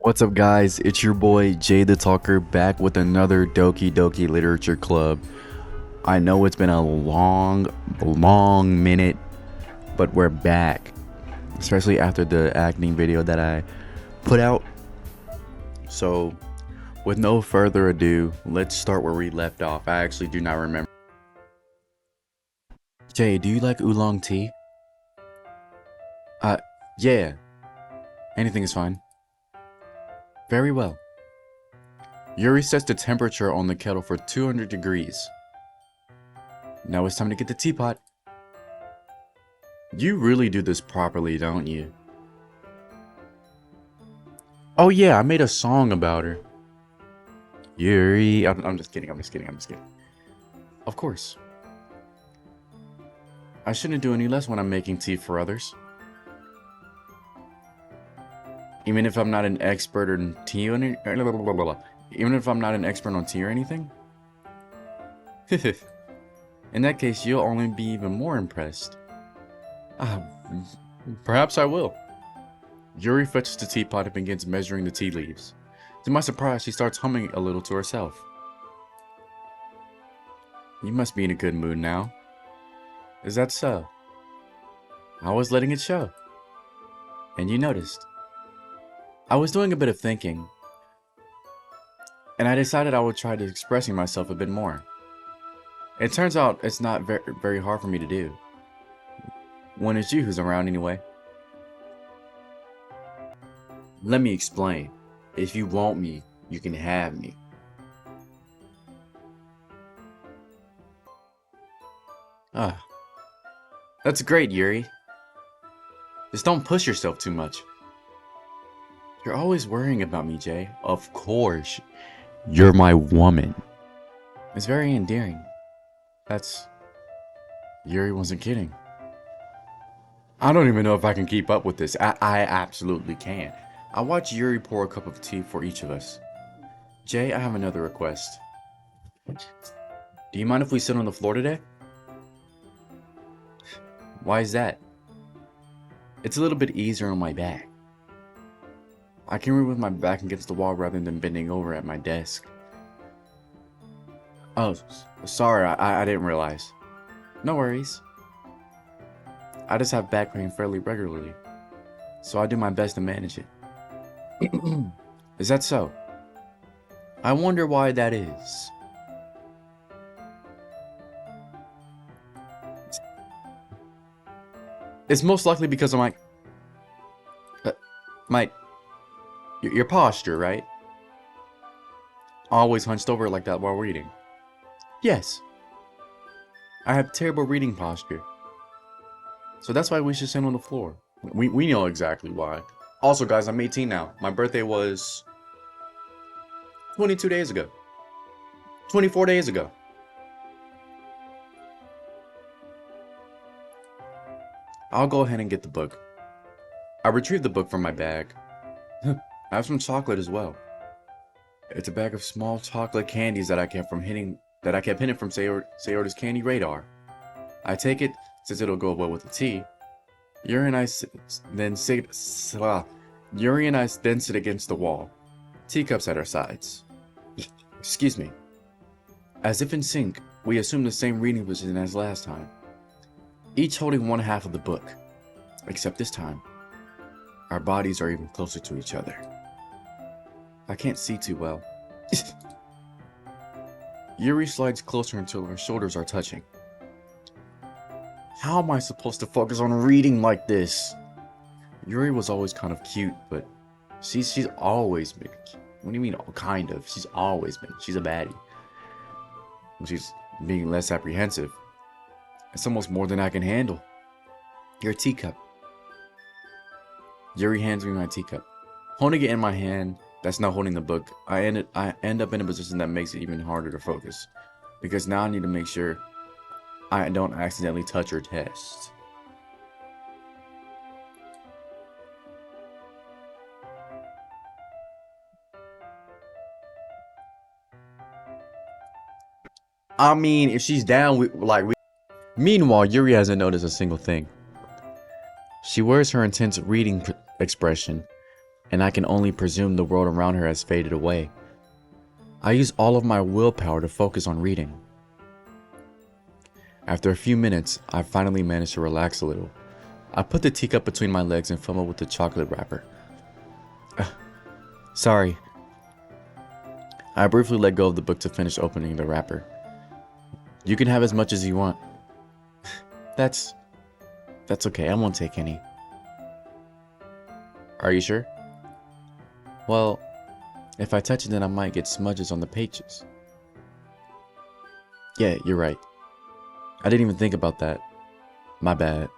What's up, guys? It's your boy Jay the Talker back with another Doki Literature Club. I know it's been a long minute, but we're back, especially after the acting video that I put out. So, with no further ado, let's start where we left off. I actually do not remember. Jay, do you like oolong tea? Uh, yeah. Anything is fine. Very well. Yuri sets the temperature on the kettle for 200 degrees. Now it's time to get the teapot. You really do this properly, don't you? Oh yeah, I made a song about her. Yuri, I'm just kidding. Of course. I shouldn't do any less when I'm making tea for others. Even if I'm not an expert in tea or even if I'm not an expert on tea or anything? In that case, you'll only be even more impressed. Ah, perhaps I will. Yuri fetches the teapot and begins measuring the tea leaves. To my surprise, she starts humming a little to herself. You must be in a good mood now. Is that so? I was letting it show. And you noticed. I was doing a bit of thinking, and I decided I would try to expressing myself a bit more. It turns out it's not very hard for me to do. When it's you who's around anyway. Let me explain. If you want me, you can have me. Ah, that's great, Yuri. Just don't push yourself too much. You're always worrying about me, Jay. Of course. You're my woman. It's very endearing. Yuri wasn't kidding. I don't even know if I can keep up with this. I absolutely can. I watch Yuri pour a cup of tea for each of us. Jay, I have another request. Do you mind if we sit on the floor today? Why is that? It's a little bit easier on my back. I can read with my back against the wall rather than bending over at my desk. Oh, sorry, I didn't realize. No worries. I just have back pain fairly regularly, so I do my best to manage it. Is that so? I wonder why that is. It's most likely because of my your posture, right? Always hunched over like that while reading. Yes. I have terrible reading posture. So that's why we should sit on the floor. We know exactly why. Also, guys, I'm 18 now. My birthday was 22 days ago. 24 days ago. I'll go ahead and get the book. I retrieved the book from my bag. I have some chocolate as well. It's a bag of small chocolate candies that I kept hidden from Sayota's candy radar. I take it since it'll go well with the tea. Yuri and I then sit against the wall, teacups at our sides. Excuse me. As if in sync, we assume the same reading position as last time, each holding one half of the book. Except this time, our bodies are even closer to each other. I can't see too well. Yuri slides closer until her shoulders are touching. How am I supposed to focus on reading like this? Yuri was always kind of cute, but she's always been cute. What do you mean, kind of? She's always been. She's a baddie. When she's being less apprehensive, it's almost more than I can handle. Your teacup. Yuri hands me my teacup. Holding it in my hand, that's not holding the book, I end up in a position that makes it even harder to focus. Because now I need to make sure I don't accidentally touch her test. I mean, if she's down, Meanwhile, Yuri hasn't noticed a single thing. She wears her intense reading expression, and I can only presume the world around her has faded away. I use all of my willpower to focus on reading. After a few minutes, I finally managed to relax a little. I put the teacup between my legs and fumbled with the chocolate wrapper. Sorry. I briefly let go of the book to finish opening the wrapper. You can have as much as you want. That's okay, I won't take any. Are you sure? Well, if I touch it then I might get smudges on the pages. Yeah, you're right. I didn't even think about that. My bad.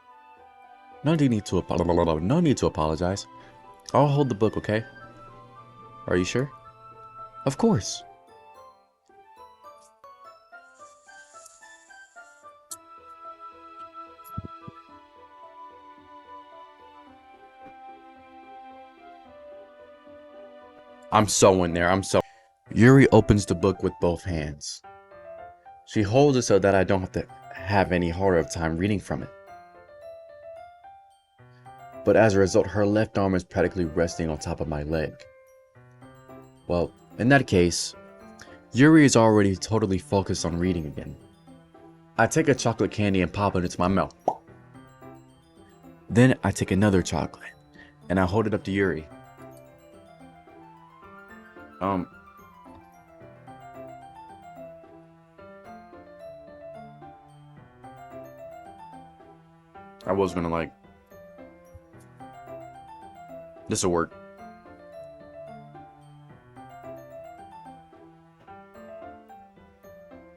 No need to apologize. I'll hold the book, okay? Are you sure? Of course. I'm so in there. Yuri opens the book with both hands. She holds it so that I don't have to have any harder of time reading from it. But as a result, her left arm is practically resting on top of my leg. Well, in that case, Yuri is already totally focused on reading again. I take a chocolate candy and pop it into my mouth. Then I take another chocolate and I hold it up to Yuri. I was gonna like, this'll work.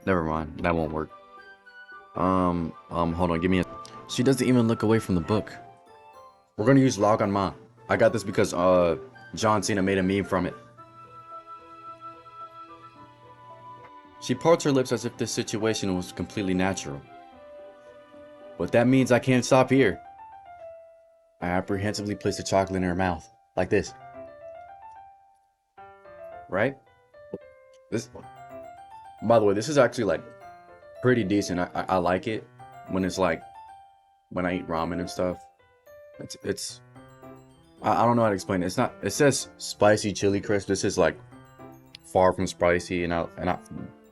Never mind, that won't work. Hold on, give me a. She doesn't even look away from the book. We're gonna use log on ma. I got this because John Cena made a meme from it. She parts her lips as if this situation was completely natural. But that means I can't stop here. I apprehensively place the chocolate in her mouth, like this. Right? This. By the way, this is actually like pretty decent. I like it when it's like when I eat ramen and stuff. It's I don't know how to explain it. It's not. It says spicy chili crisp. This is like far from spicy, and I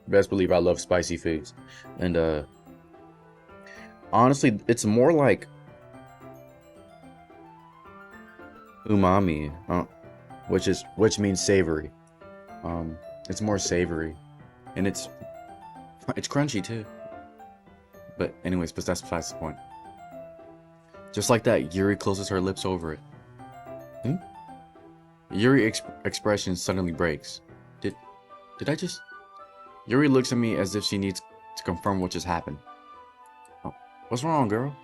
best believe I love spicy foods. And honestly, it's more like umami, which means savory. It's more savory, and it's crunchy too. But anyways, but that's past the point. Just like that, Yuri closes her lips over it. Hmm? Yuri expression suddenly breaks. Did I just? Yuri looks at me as if she needs to confirm what just happened. Oh, what's wrong, girl?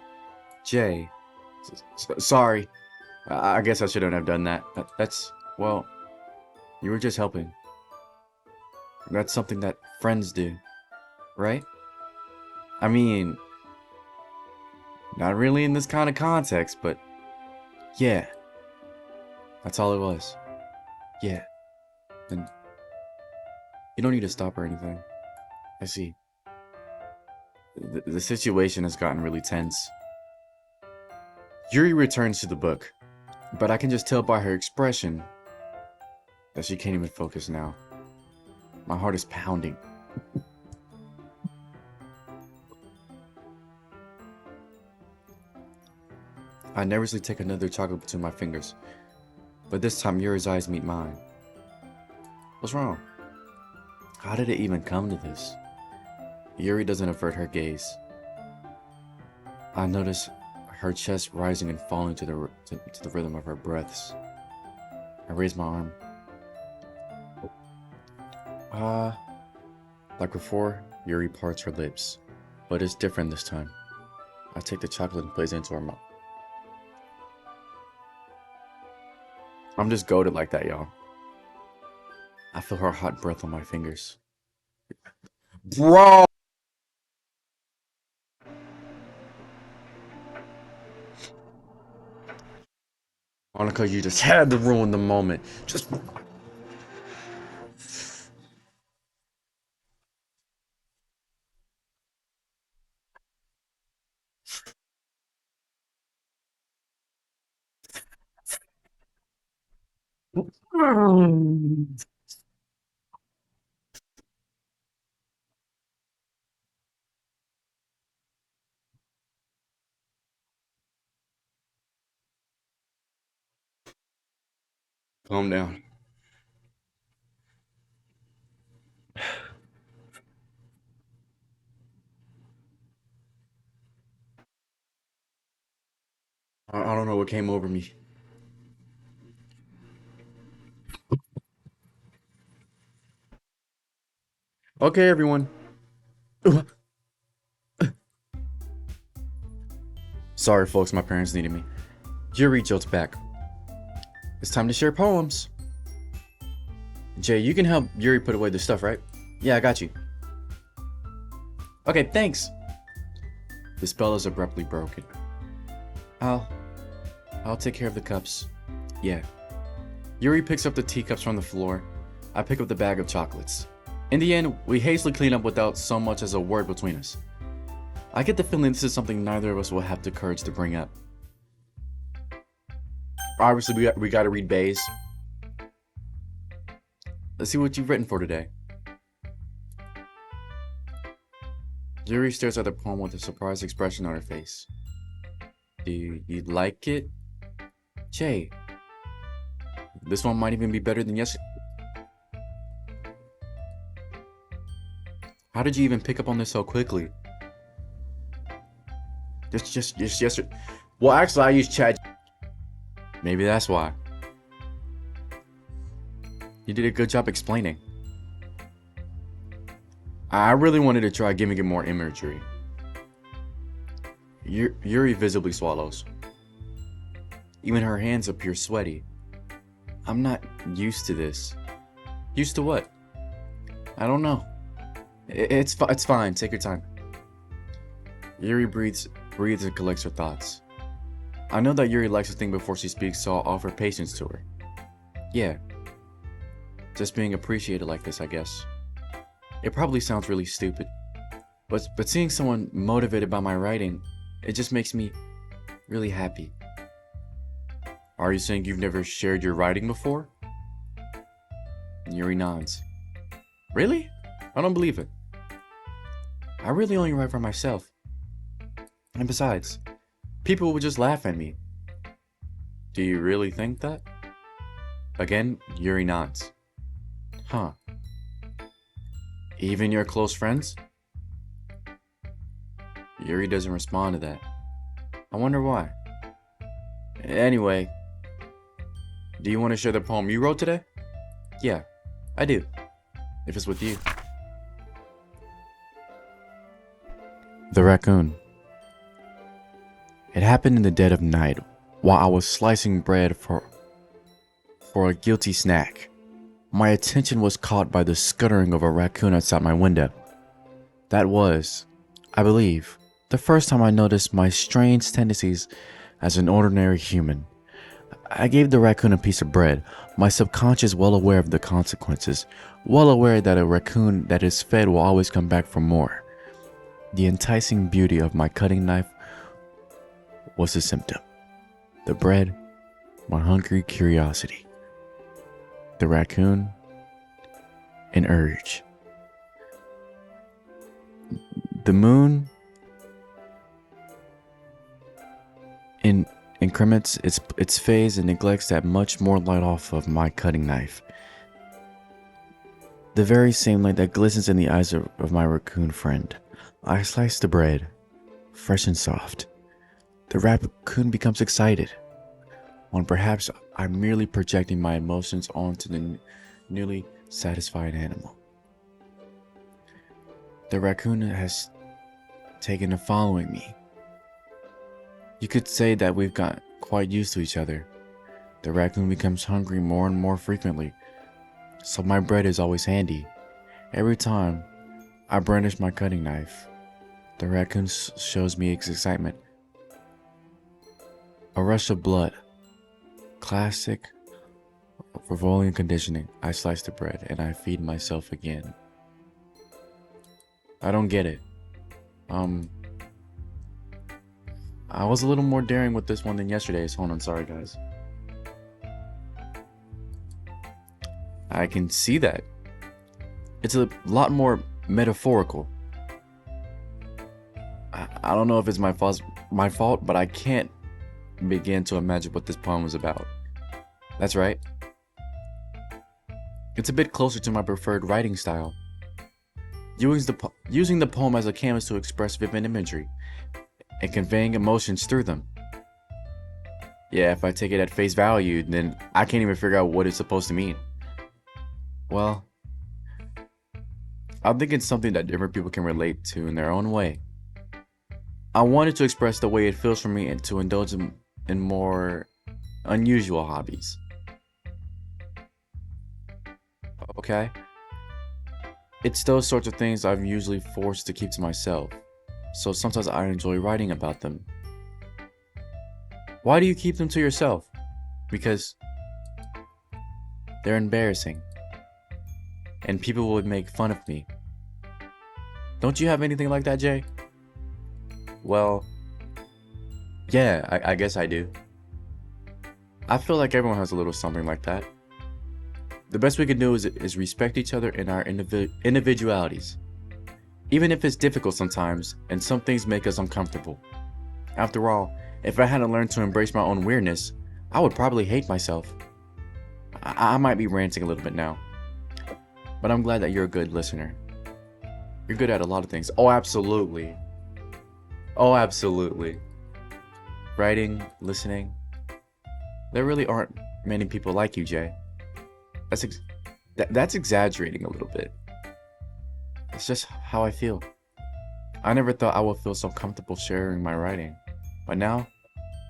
Jay. Sorry. I guess I shouldn't have done that. Well, you were just helping. That's something that friends do, right? I mean, not really in this kind of context, but yeah. That's all it was. Yeah. And you don't need to stop or anything. I see. The situation has gotten really tense. Yuri returns to the book, but I can just tell by her expression that she can't even focus now. My heart is pounding. I nervously take another chocolate between my fingers, but this time Yuri's eyes meet mine. What's wrong? How did it even come to this? Yuri doesn't avert her gaze. I notice her chest rising and falling to the rhythm of her breaths. I raise my arm. Like before, Yuri parts her lips, but it's different this time. I take the chocolate and place it into her mouth. I'm just goated like that, y'all. I feel her hot breath on my fingers. Bro! Monica, you just had to ruin the moment. Just. Calm down. I don't know what came over me. Okay, everyone. Sorry, folks, my parents needed me. Yuri jolts back. It's time to share poems. Jay, you can help Yuri put away the stuff, right? Yeah, I got you. Okay, thanks. The spell is abruptly broken. I'll take care of the cups. Yeah. Yuri picks up the teacups from the floor. I pick up the bag of chocolates. In the end, we hastily clean up without so much as a word between us. I get the feeling this is something neither of us will have the courage to bring up. Obviously, we gotta read Bays. Let's see what you've written for today. Yuri stares at the poem with a surprised expression on her face. Do you like it? Jay, this one might even be better than yesterday. How did you even pick up on this so quickly? Just yesterday. Well, actually, I used Chat. Maybe that's why. You did a good job explaining. I really wanted to try giving it more imagery. Yuri visibly swallows. Even her hands appear sweaty. I'm not used to this. Used to what? I don't know. It's fine. Take your time. Yuri breathes and collects her thoughts. I know that Yuri likes to think before she speaks, so I'll offer patience to her. Yeah. Just being appreciated like this, I guess. It probably sounds really stupid. But seeing someone motivated by my writing, it just makes me really happy. Are you saying you've never shared your writing before? Yuri nods. Really? I don't believe it. I really only write for myself. And besides, people would just laugh at me. Do you really think that? Again, Yuri nods. Huh. Even your close friends? Yuri doesn't respond to that. I wonder why. Anyway, do you want to share the poem you wrote today? Yeah, I do. If it's with you. The Raccoon. It happened in the dead of night while I was slicing bread for a guilty snack. My attention was caught by the scuttering of a raccoon outside my window. That was, I believe, the first time I noticed my strange tendencies as an ordinary human. I gave the raccoon a piece of bread, my subconscious well aware of the consequences, well aware that a raccoon that is fed will always come back for more. The enticing beauty of my cutting knife was a symptom. The bread, my hungry curiosity. The raccoon, an urge. The moon increments its phase and neglects that much more light off of my cutting knife. The very same light that glistens in the eyes of my raccoon friend. I slice the bread, fresh and soft. The raccoon becomes excited, when perhaps I'm merely projecting my emotions onto the newly satisfied animal. The raccoon has taken to following me. You could say that we've got quite used to each other. The raccoon becomes hungry more and more frequently, so my bread is always handy. Every time I brandish my cutting knife, the raccoon shows me its excitement. A rush of blood. Classic Pavlovian conditioning. I slice the bread and I feed myself again. I don't get it. I was a little more daring with this one than yesterday's. Hold on, sorry guys. I can see that. It's a lot more metaphorical. I don't know if it's my fault, but I can't begin to imagine what this poem was about. That's right. It's a bit closer to my preferred writing style. Using the poem as a canvas to express vivid imagery and conveying emotions through them. Yeah, if I take it at face value, then I can't even figure out what it's supposed to mean. Well, I think it's something that different people can relate to in their own way. I wanted to express the way it feels for me and to indulge in more unusual hobbies. Okay? It's those sorts of things I'm usually forced to keep to myself, so sometimes I enjoy writing about them. Why do you keep them to yourself? Because they're embarrassing, and people would make fun of me. Don't you have anything like that, Jay? Well, yeah, I guess I do. I feel like everyone has a little something like that. The best we can do is respect each other in our individualities. Even if it's difficult sometimes, and some things make us uncomfortable. After all, if I hadn't learned to embrace my own weirdness, I would probably hate myself. I might be ranting a little bit now, but I'm glad that you're a good listener. You're good at a lot of things. Oh, absolutely. Oh, absolutely. Writing, listening. There really aren't many people like you, Jay. That's exaggerating a little bit. It's just how I feel. I never thought I would feel so comfortable sharing my writing, but now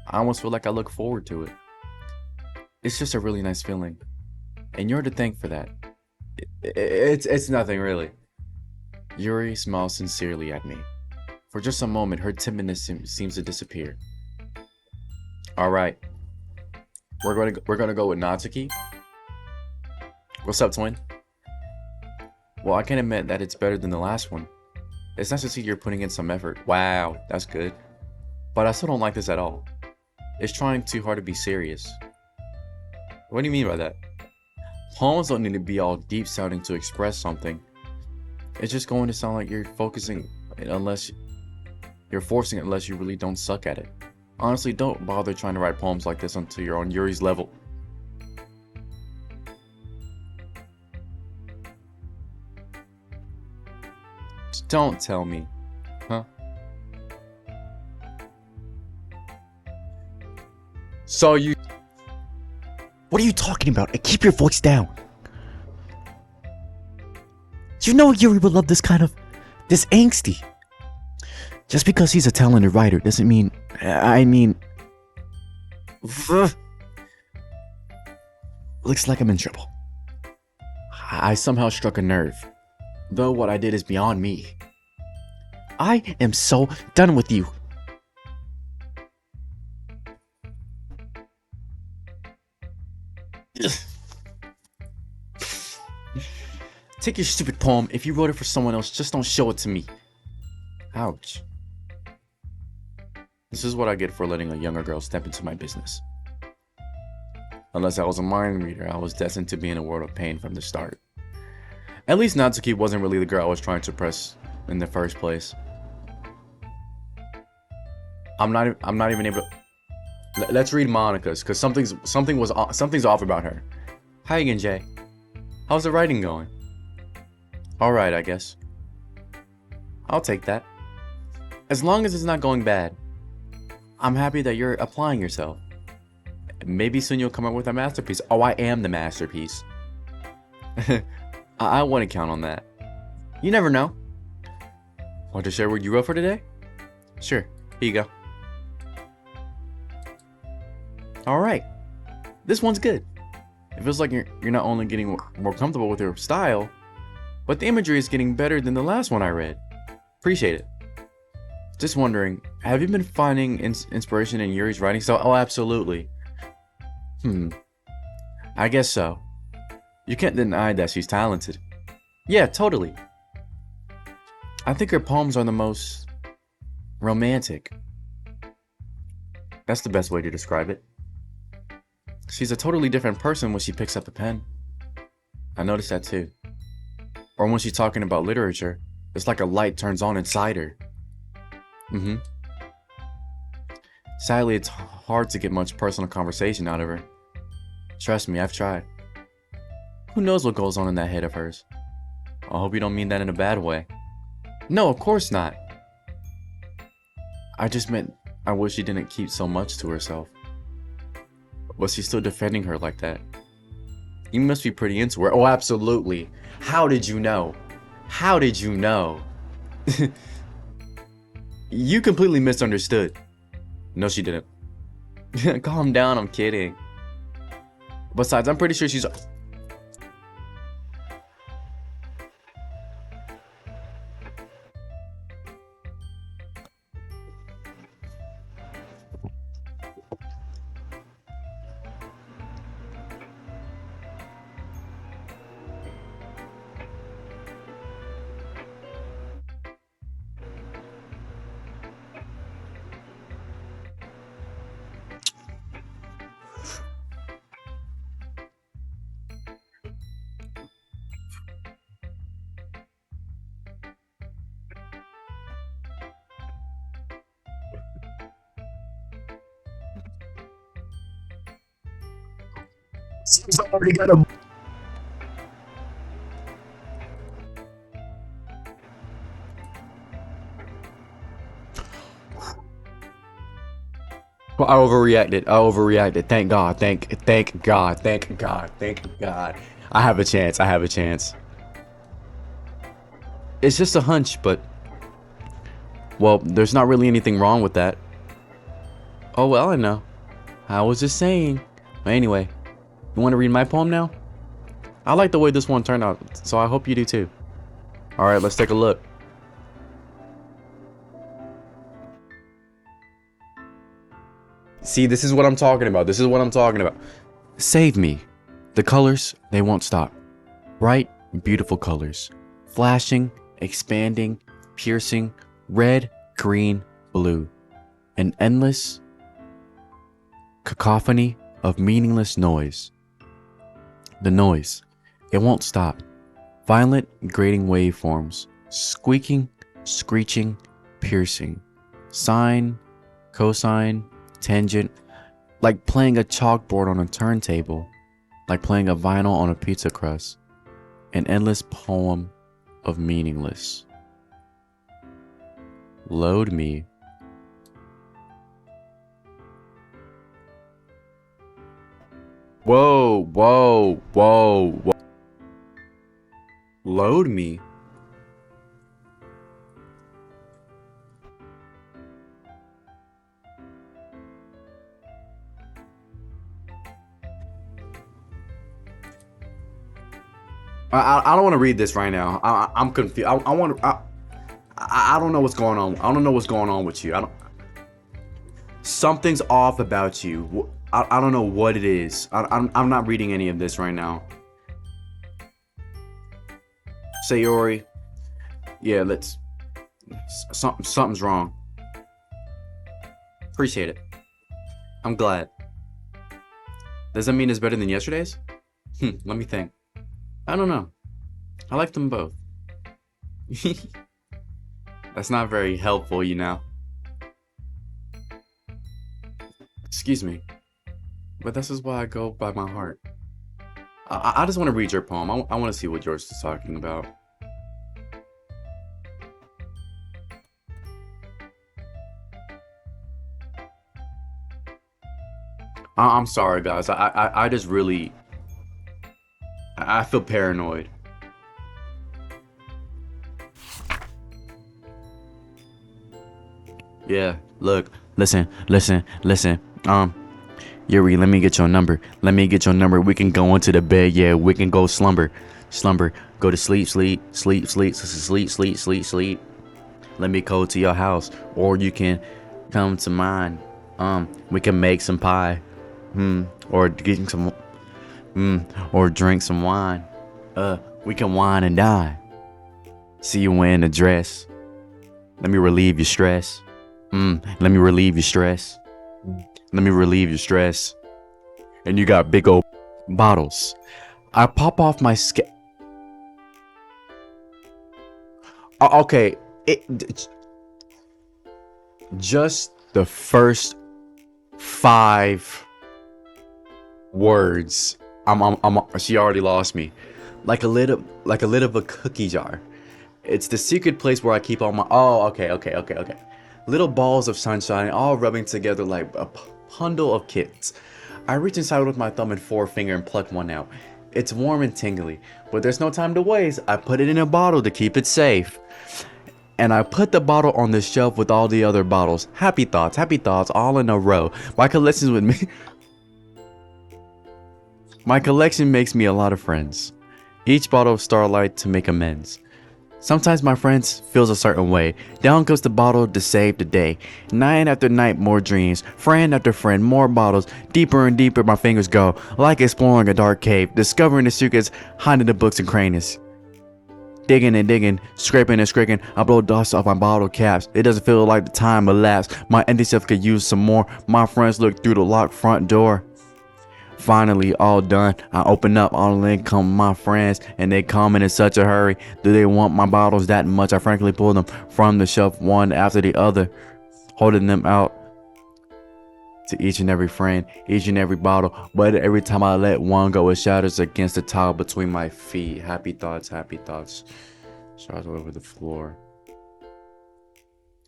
I almost feel like I look forward to it. It's just a really nice feeling, and you're to thank for that. It's nothing really. Yuri smiles sincerely at me. For just a moment, her timidness seems to disappear. All right, we're gonna go with Natsuki. What's up, twin? Well, I can admit that it's better than the last one. It's nice to see you're putting in some effort. Wow, that's good. But I still don't like this at all. It's trying too hard to be serious. What do you mean by that? Poems don't need to be all deep sounding to express something. It's just going to sound like you're forcing it unless you really don't suck at it. Honestly, don't bother trying to write poems like this until you're on Yuri's level. Don't tell me. Huh? So you... What are you talking about? And keep your voice down. You know Yuri would love this angsty. Just because he's a talented writer doesn't mean... Looks like I'm in trouble. I somehow struck a nerve. Though what I did is beyond me. I am so done with you. Take your stupid poem. If you wrote it for someone else, just don't show it to me. Ouch. This is what I get for letting a younger girl step into my business. Unless I was a mind reader, I was destined to be in a world of pain from the start. At least Natsuki wasn't really the girl I was trying to impress in the first place. I'm not even able to... Let's read Monica's, because something's off about her. Hi again, Jay. How's the writing going? Alright, I guess. I'll take that. As long as it's not going bad. I'm happy that you're applying yourself. Maybe soon you'll come up with a masterpiece. Oh, I am the masterpiece. I wouldn't count on that. You never know. Want to share what you wrote for today? Sure, here you go. Alright. This one's good. It feels like you're not only getting more comfortable with your style, but the imagery is getting better than the last one I read. Appreciate it. Just wondering, have you been finding inspiration in Yuri's writing style? Oh, absolutely. I guess so. You can't deny that she's talented. Yeah, totally. I think her poems are the most romantic. That's the best way to describe it. She's a totally different person when she picks up a pen. I noticed that too. Or when she's talking about literature, it's like a light turns on inside her. Mm-hmm. Sadly, it's hard to get much personal conversation out of her. Trust me, I've tried. Who knows what goes on in that head of hers? I hope you don't mean that in a bad way. No, of course not. I just meant I wish she didn't keep so much to herself. Was she still defending her like that? You must be pretty into her. Oh, absolutely. How did you know? How did you know? You completely misunderstood. No, she didn't. Calm down, I'm kidding. Besides, I'm pretty sure she's... She's already got a. I overreacted. Thank God. Thank God. Thank God. Thank God. I have a chance. I have a chance. It's just a hunch, but... Well, there's not really anything wrong with that. Oh, well, I know. I was just saying. But anyway, you want to read my poem now? I like the way this one turned out, so I hope you do too. Alright, let's take a look. See, this is what I'm talking about. This is what I'm talking about. Save me. The colors, they won't stop. Bright, beautiful colors. Flashing, expanding, piercing, red, green, blue. An endless cacophony of meaningless noise. The noise, it won't stop. Violent, grating waveforms. Squeaking, screeching, piercing. Sine, cosine, tangent, like playing a chalkboard on a turntable, like playing a vinyl on a pizza crust, an endless poem of meaningless. Load me. Whoa, whoa, whoa, whoa. Load me? I don't want to read this right now. I'm confused. I want to. I don't know what's going on. I don't know what's going on with you. I don't. Something's off about you. I don't know what it is. I'm not reading any of this right now. Sayori. Yeah, let's. Something's wrong. Appreciate it. I'm glad. Does that mean it's better than yesterday's? Let me think. I don't know. I like them both. That's not very helpful, you know. Excuse me. But this is why I go by my heart. I just want to read your poem. I want to see what yours is talking about. I'm sorry, guys. I just really... I feel paranoid. Yeah, look, listen. Yuri, let me get your number. We can go into the bed. Yeah, we can go slumber. Go to sleep. Let me go to your house, or you can come to mine. We can make some pie. Or get some. Or drink some wine. We can wine and dine. See you wearing a dress. Let me relieve your stress. Let me relieve your stress. And you got big old bottles I pop off my okay, just the first 5 words. She already lost me. Like a lid of a cookie jar. It's the secret place where I keep all my. Oh, okay. Little balls of sunshine, all rubbing together like a bundle of kittens. I reach inside with my thumb and forefinger and pluck one out. It's warm and tingly, but there's no time to waste. I put it in a bottle to keep it safe. And I put the bottle on the shelf with all the other bottles. Happy thoughts, all in a row. My collections with me. My collection makes me a lot of friends. Each bottle of Starlight to make amends. Sometimes my friends feels a certain way. Down goes the bottle to save the day. Night after night, more dreams. Friend after friend, more bottles. Deeper and deeper my fingers go, like exploring a dark cave, discovering the secrets hiding in the books and crannies. Digging and digging, scraping and scraping, I blow dust off my bottle caps. It doesn't feel like the time elapsed. My empty self could use some more. My friends look through the locked front door. Finally, all done. I open up, all in come my friends, and they come in such a hurry. Do they want my bottles that much? I frankly pull them from the shelf one after the other, holding them out to each and every friend, each and every bottle. But every time I let one go, it shatters against the tile between my feet. Happy thoughts, shards all over the floor.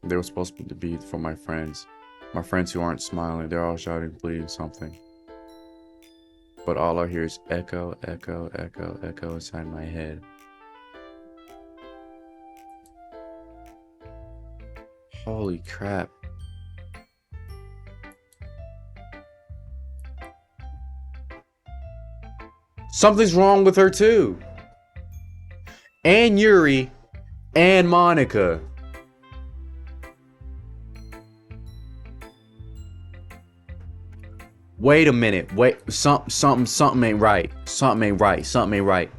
They were supposed to be for my friends who aren't smiling. They're all shouting, pleading something. But all I hear is echo, echo, echo, echo inside my head. Holy crap. Something's wrong with her too. And Yuri and Monica. Wait a minute. Wait, something ain't right. Something ain't right.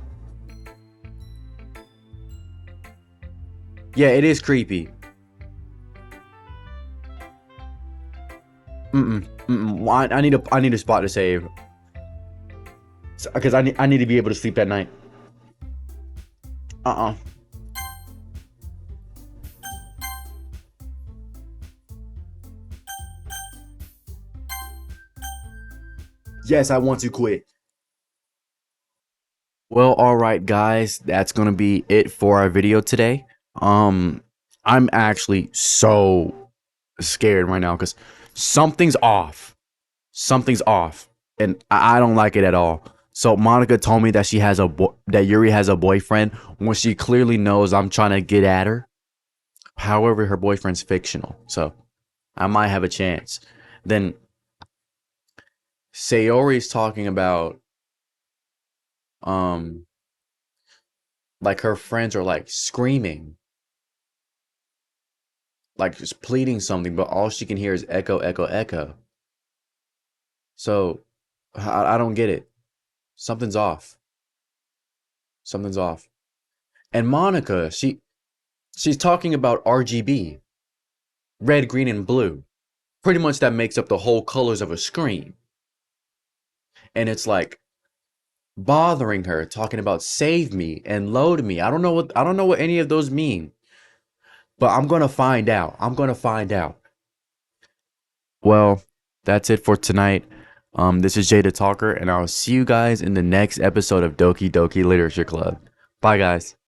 Yeah, it is creepy. I need a spot to save. Because I need to be able to sleep at night. Yes, I want to quit. Well, alright guys, that's gonna be it for our video today. I'm actually so scared right now because something's off. Something's off. And I don't like it at all. So Monica told me that that Yuri has a boyfriend when she clearly knows I'm trying to get at her. However, her boyfriend's fictional, so I might have a chance. Then Sayori's talking about like her friends are like screaming, like just pleading something, but all she can hear is echo, echo, echo. So I don't get it. Something's off. Something's off. And Monica, she's talking about RGB, red, green, and blue. Pretty much that makes up the whole colors of a screen. And it's like bothering her, talking about save me and load me. I don't know what any of those mean. But I'm gonna find out. Well, that's it for tonight. This is Jay the Talker, and I'll see you guys in the next episode of Doki Doki Literature Club. Bye, guys.